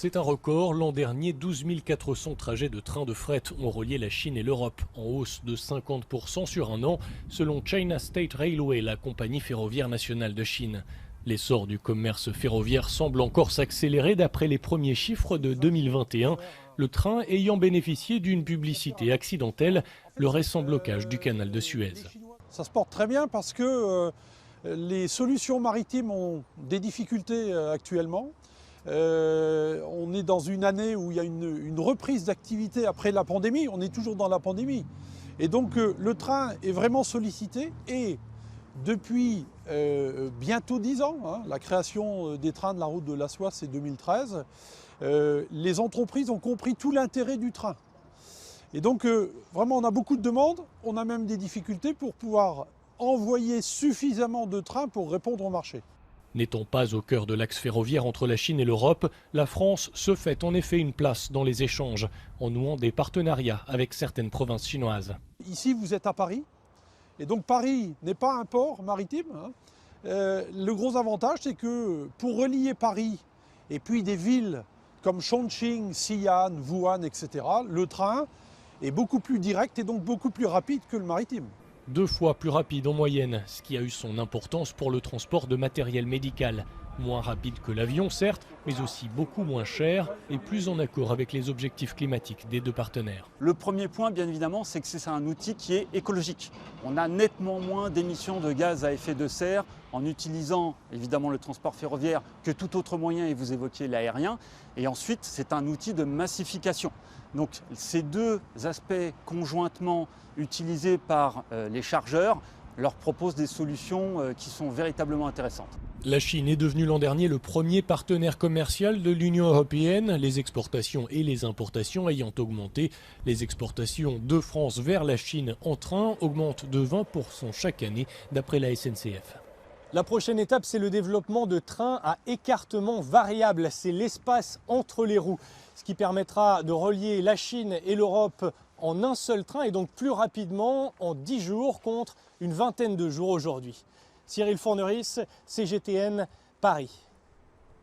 C'est un record. L'an dernier, 12 400 trajets de trains de fret ont relié la Chine et l'Europe, en hausse de 50% sur un an, selon China State Railway, la compagnie ferroviaire nationale de Chine. L'essor du commerce ferroviaire semble encore s'accélérer d'après les premiers chiffres de 2021, le train ayant bénéficié d'une publicité accidentelle, le récent blocage du canal de Suez. Ça se porte très bien parce que les solutions maritimes ont des difficultés actuellement. On est dans une année où il y a une reprise d'activité après la pandémie, on est toujours dans la pandémie. Et donc le train est vraiment sollicité et depuis bientôt 10 ans, la création des trains de la route de la soie c'est 2013, les entreprises ont compris tout l'intérêt du train. Et donc vraiment on a beaucoup de demandes, on a même des difficultés pour pouvoir envoyer suffisamment de trains pour répondre au marché. N'étant pas au cœur de l'axe ferroviaire entre la Chine et l'Europe, la France se fait en effet une place dans les échanges, en nouant des partenariats avec certaines provinces chinoises. Ici vous êtes à Paris, et donc Paris n'est pas un port maritime. Le gros avantage c'est que pour relier Paris et puis des villes comme Chongqing, Xi'an, Wuhan, etc., le train est beaucoup plus direct et donc beaucoup plus rapide que le maritime. 2 fois plus rapide en moyenne, ce qui a eu son importance pour le transport de matériel médical. Moins rapide que l'avion certes, mais aussi beaucoup moins cher et plus en accord avec les objectifs climatiques des deux partenaires. Le premier point, bien évidemment, c'est que c'est un outil qui est écologique. On a nettement moins d'émissions de gaz à effet de serre en utilisant évidemment le transport ferroviaire que tout autre moyen, et vous évoquiez l'aérien. Et ensuite, c'est un outil de massification. Donc ces deux aspects conjointement utilisés par les chargeurs leur proposent des solutions qui sont véritablement intéressantes. La Chine est devenue l'an dernier le premier partenaire commercial de l'Union européenne, les exportations et les importations ayant augmenté. Les exportations de France vers la Chine en train augmentent de 20% chaque année d'après la SNCF. La prochaine étape, c'est le développement de trains à écartement variable. C'est l'espace entre les roues, ce qui permettra de relier la Chine et l'Europe en un seul train et donc plus rapidement en 10 jours contre une vingtaine de jours aujourd'hui. Cyril Fourneris, CGTN, Paris.